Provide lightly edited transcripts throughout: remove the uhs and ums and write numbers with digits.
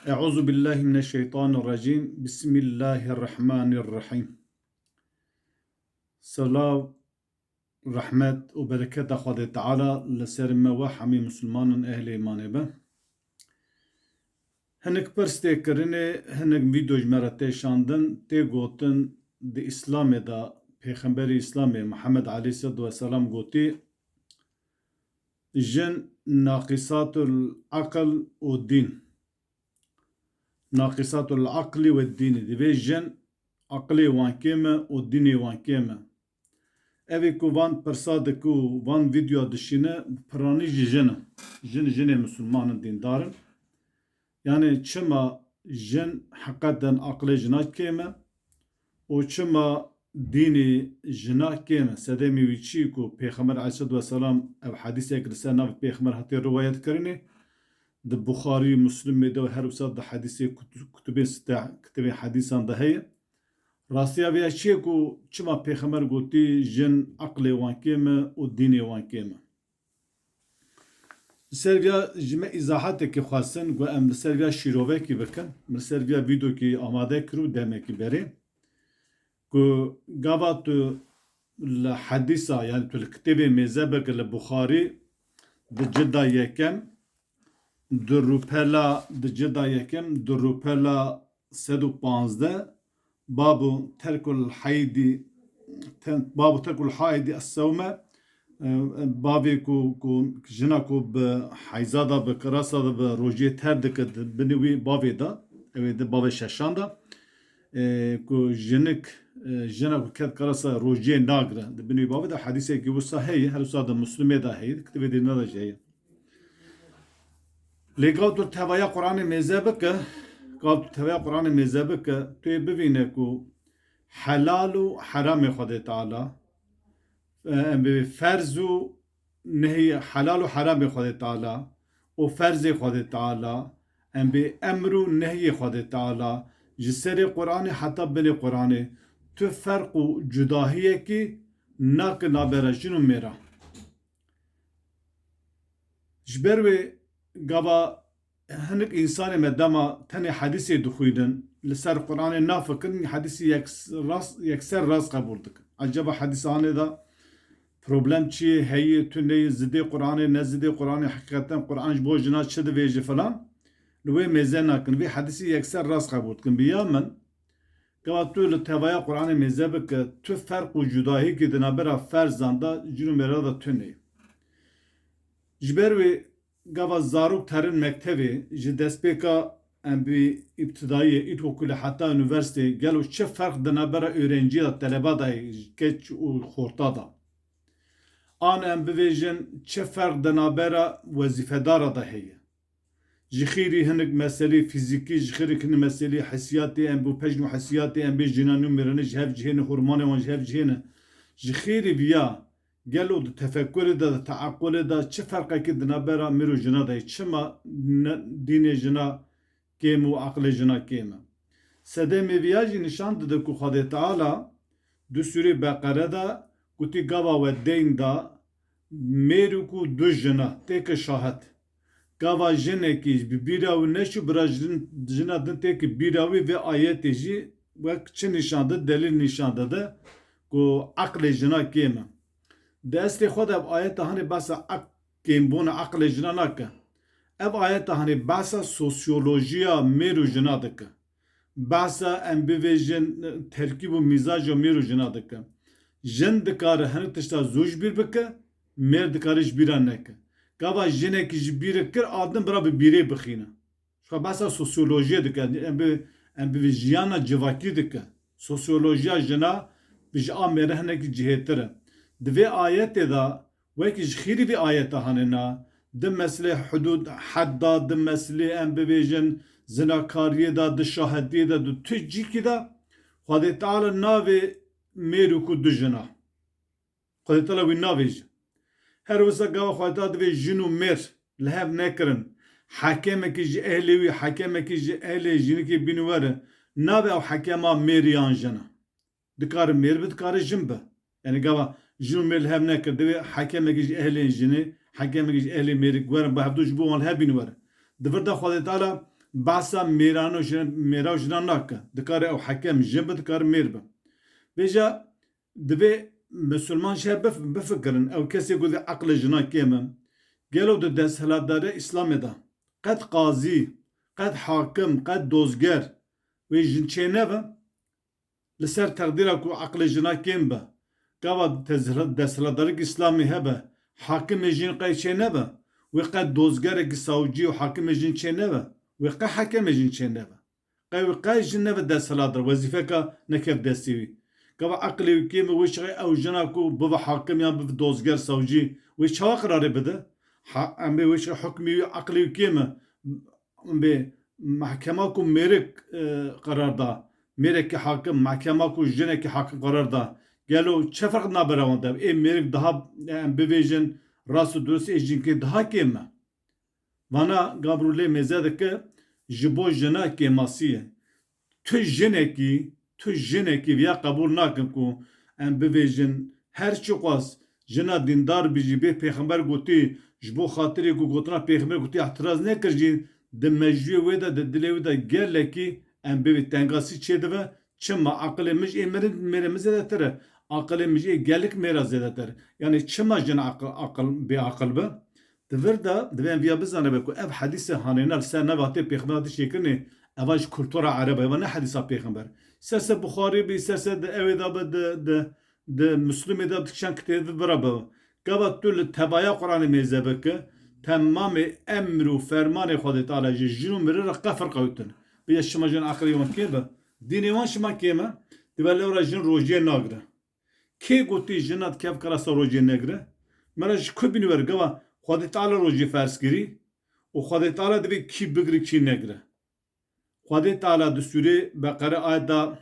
Euzu billahi mineşşeytanirracim. Bismillahirrahmanirrahim. Salav, rahmet ve bereket Xwedê Teala li ser me ve hemî Müslümanên ehli îmanê be. Hinek pirstê kirinê, hinek vîdyo ji me re tê şandin, tê gotin di İslamê da Pêxemberî İslamê Muhammed aleyhisselatu vesselam gotî jin naqisatul akl û din. Naqisatul akli ve dini. Divê jin aklê wan kêm e û dinê wan kêm e. Evê ku van pirsa dik û van vîdyoa dişîne piranî jî jin e. Jin jinê Müslümanin dîndarin. Yani çima jin heqeten aklê jina kêm e û çima dînê jina kêm e. Sedemê wî çi ku Pêxember aleyhisselatu vesselam ev hadîsek li ser navê Pêxember hatiye riwayet kirinê di Buxarî, Müslimê de û her wisa di hadîsê kitêbên hadîsan de heye. Rastiya vê çi ye ku çima Pêxember gotî jin aklê wan kêm e û dînê wan kêm e. Li ser vêya ji me îzahatekê xwestin ku em li ser vêya şîrovekî bikin. Li ser vêya vîdyokî amade kirû demekî berê ku gava tu li hadîsa yani tu li kitêbê mêzebekê li Buxarî di cilda yekem di rûpela di cilda yekem di rûpela 115 babu terkul haydî es-sewme bavê ku jina ku bi heyza da bi kirasa da bi rojiyê ter dike binî wî bavê da evê di bavê şeşan da ku jinik jina ku ket kirasa rojiyê nagire di binî wî bavê da hadîsekî wisa heye her wisa di Müslimê de heye kitêbê dînê de jî heye. Lê gal tu tevaya Qur'anê mêze bike gal tu tevaya Qur'anê mêze bike tu yê bibîne ku helal û heramê Xwedê Teala ferz û nehî helal û heramê Xwedê Teala û ferzê Xwedê Teala em bê emr û nehiyê Xwedê Teala ji serê Qur'anê heta binê Qur'anê tu ferq û cudahiyekî nakin nabera jin û mêra. Ji ber wê gava hinek însanê me dema tenê hadîsê dixwînin li ser Qur'anê nafikin hadîsî yekser rast qebûl dikin. Acaba hadîsanê da problem çi ye heyê tu neyê zidê Qur'anê ne zidê Qur'anê heqîqeten Qur'an ji bo jina çi divê jî filan li wê mêze nakin vê hadîsî yekser rast qebûl dikin. Biya min gava tu li tevaya Qur'anê mêze bike tu ferq û cudahiyekî di navbera ferzan da jin û mêra da tu neyê. Ji ber wê gava zarok terin mektebê ji destpêka em bî îbtidayî îlkokulê heta üniversiteyê gelo çi ferq di navbera öğrenciya teleba da heye geç û xorta da. An em bivêjin çi ferq di navbera wezîfedara da heye. Ji xêrî hinek meselê fîzîkî ji xêrî hinek meselê hesiyatê em bû pejn û hesiyatê em bê jinan û mêranê ji hev cihêne hormonê wan ji hev cihêne ji xêrî viya gelo di tefekkürê de teeqqulê de çi ferqekî di navbera mêr û jina de heye. Çima dînê jina kêm û aqlê jina kêm e. Sedemê viya jî nîşan dide ku Xwedê Teala di sûrê Beqere da gotî gava we deyn da mêr ku du jina têke şahet. Gava jinekî bi bîra wî neçû bira jina din têkî bîra wî vê ayetê jî wek çi nîşan dide delîl nîşan dide ku aqlê jina kêm e. Di estê xwe de ev ayeta hanê behsa kêmbûna aqlê jina nake. Ev ayeta hanê behsa sosyolojiya mêr û jina dike. Behsa em bivêjin terkîb û mîzaja mêr û jina dike. Jin dikare hinek tişta zû ji bîr bike, mêr dikare ji bîra neke. Gava jinekî ji bîrê kir adin bira bi bîrê bixîne. Şka behsa sosyolojiye dike. Em bi jiyana civakî dike. Sosyolojiya jina bi ji a mêre hinekî cihêtir e. Di vê ayetê da wekî ji xêrî vê ayeta hanê na di meselê hudûd hed da di meselê em bibêjin zinakariyê da di şahediyê da di tu cîkî da Xwedê Teala navê mêr û ku du jina. Xwedê Teala wî navêje. Her wisa gava Xwedê Teala divê jin û mêr li hev nekirin. Hekêmekî ji ehlê wî hekêmekî ji ehlê jinekî bînî were navê ew hekêma mêr yan jina. Dikare mêr bi dikare jin be. Yani gava jin û mêr li hev nekir divê hekêmekî ji ehlên jinê hekêmekî ji ehlê mêrî werin bi hevdû ji bo wan li hev bînî were. Di vir de Xwedê Teala بحثا میرانو میراو جنا نکه دکاره او حکم جنب دکار میر به بجا دبی مسلمان شه بفکرن او کسی گوید عقل جنا کیمه گلو ده دستهلاتدار اسلام ده قد قاضی قد حاکم قد دوزگر و جن چه به لسر تقدیر کو عقل جنا کیم به گاوا دستهلاتدار اسلامی هبه حاکم جن قای چه به و قد دوزگر کی ساوجی و حاکم جن چه به و قد حاکم جن چه به قای جن به دستهلاتدار وظیفه کا نکب دستیوی گاوا عقلی کیم وش او جنا کو بابا حاکم یا بابا دوزگر ساوجی و چه قراره بده ام به وش حکمی عقلی کیمه به محکمه کو مرک قرار دا مرک حاکم محکمه کو جنه کی حاکم قرار دا گلو چه فرق نبرون دا ای مرک daha بویژن راست درست اجین کی daha کیمه وانا گابروله مزده که جبو جنا کیماسیه تو جنه کی ویا قبول نکن کو ام بویژن هر چی قاس جنا دیندار بیجی به پیغمبر گوتی جبو خاطری کو گوتنا پیغمبر گوتی اعتراض نکرجین de mecbur ve de dilevi de gelle ki en bir tengasi çedi ve çıma akılımız emerin merimize de tere akılımız gelik meraz eder yani çıma jin akıl bir akıl be devir da deven via bizane be ku ev hadise hanenal sen vate peygamber şekrini evaj kultura arabe ve ne hadisa peygamber sese bukhari bi sese de ev da de müslüme de dikşan kitabi beraber gavat tül tebaya Kur'an-ı mezebeke تمام امر و فرمان خود تعالی جنون میره رقه فرق اوتن بیش شما جن عقلی وان که به دینی وان شما که ما دیوال ورا جن روجی نگره کی گویی جنات کف کلاس روجی نگره مرا شکوه بینی ورگه خود تعالی روجی فرض کری و خود تعالی دوی کی بگری کی نگره خود تعالی دستوری بقره آیت دا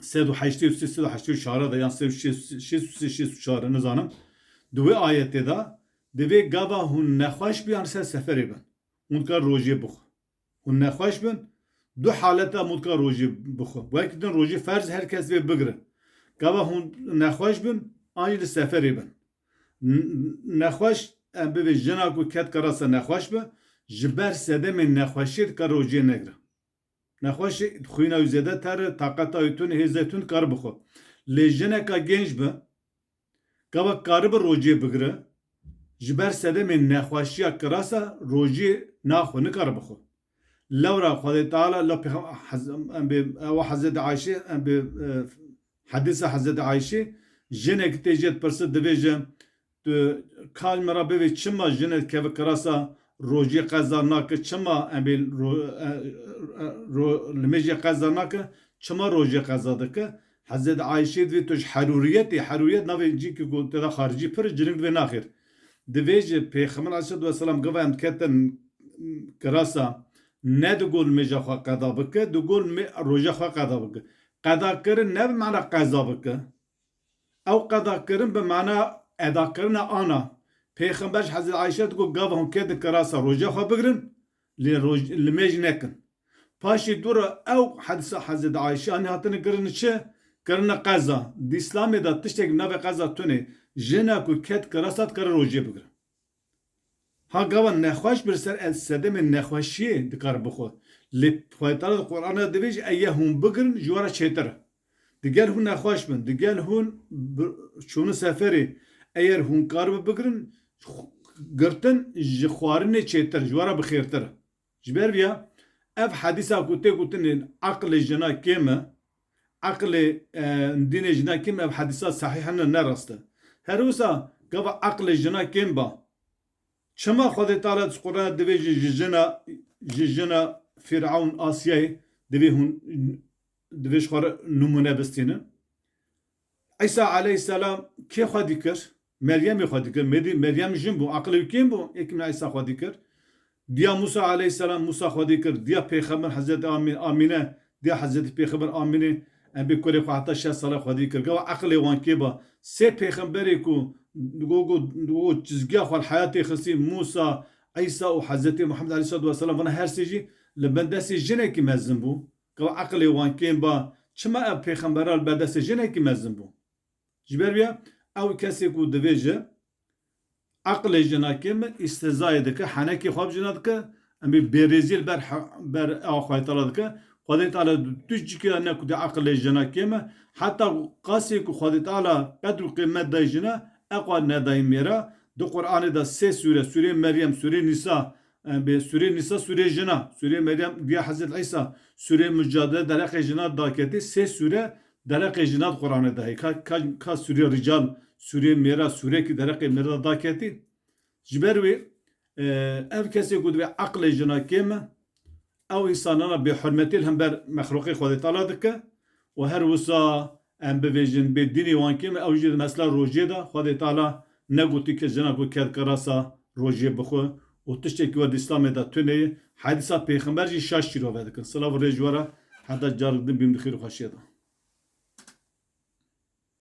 383 شهره دا yani 386 شهره نزانم دوی آیت دا دوی گاوا هون نخواش بیان سه سفری بن اون کار روزی بخو هون نخواش بن دو حالتا مون کار روزی بخو وقتی دن روزی فرض هر کس به بگره گاوا هون نخواش بن آنی سفری بن نخواش ام به جنا کو کت کراسا نخواش به جبر سده من نخواشید کار روزی نگره نخواش خوینا زده تر طاقت ایتون هزتون کار بخو لجنه کا گنج به گاوا کار به روزی بگره جبر سده من نخواشی کراسا روزی ناخو نکار بخو لورا خدا تعالی لو او حضرت عایشه به حدیث حضرت عایشه جنه که تجد پرس دویجه کال مرا به چما جنه که کراسا روزی قضا ناکه چما امبل لمجی قضا ناکه چما روزی قضا دکه حضرت عایشه دوی توش حروریت نوی جی که گوته خارجی پر جنگ دوی ناخیر دویجه پیغمبر علیه السلام گویم کتن کراسا نه دگول میجا خوا قضا بکه دگول می روزا خوا قضا بکه قضا کردن نه به معنی قضا بکه او قضا کردن به معنی ادا کردن آنا پیغمبرش حضرت عایشه دگو گوهم کت کراسا روزا خوا بگرن لمیج نکن پاشی دور او حدیث حضرت عایشه آنی هاتن کردن چه کردن قضا دی اسلامی دا تشتک نوی قضا تونه جنا کو کت کراسات کر روزی بگره ها گوان نخواش برسر از سدم نخواشی دکار بخو لی فایتال قرآن دویج ایه هم بگرن جوارا چیتره دیگر هون نخواش بن دیگر هون چون سفری ایر هون کار بگرن گرتن جخوارن چیتر جوارا بخیرتره جبر بیا اف حدیثا کوتن عقل جنا کیمه عقل دین جنا کیمه اف حدیثا صحیحا نرسته هر روزا گاوا عقل جنا کیم با چما خود تعالی قرآن دوی جنا فرعون آسیای دوی هون دویش خور نمونه بستینه عیسی علیه السلام کی خودی کر مریم خودی کر مریم جن بو عقل کیم بو یکم عیسی خودی کر دیا موسی علیه السلام موسی خودی کر دیا پیغمبر حضرت آمینه دیا حضرت پیغمبر آمینه ام به کوری خواهد 6 سال خودی کر گاوا عقل وان کی با سه پیغمبری کو دو چیزگی خال حیاتی خسی موسی عیسی و حضرت محمد علیه السلام و هر سیجی لبندسی جنه کی مزن بو گاوا عقل وان کی با چما پیغمبرال بدست جنه کی مزن بو جبر بیا او کسی کو دویجه عقل جنا کیم استزای دکه حنکی خواب جنا دکه ام برزیل بر آخوای تعالی که خدا تعالی توش که نه کد عقل جنا کیما حتی قاسی که خدا تعالی قدر قیمت دای جنا اقوال ندای میرا دو قرآن دا سه سوره مریم سوره نساء به سوره نساء سوره جنا سوره مریم بیا حضرت عیسی سوره مجادله درق جنا داکتی سه سوره درق جنا قرآن دای کا سوره رجال سوره میرا سوره کی درق میرا داکتی جبروی ev kesi ku ve akle jina kême ew însanana bêhurmetî hem ber mexluqê Xwedê Teala dike û her wisa em bibêjin bê dînê wan kême ew jî mesela rojê da Xwedê Teala negotî ke jina ku kedkarasa rojê bixwe û tiştekî we di İslamê da tuneyê hedîsa pêxember jî şaş çîrove dikin. Silav rêjwara heda carek din bîm di xêr û xweşiya da.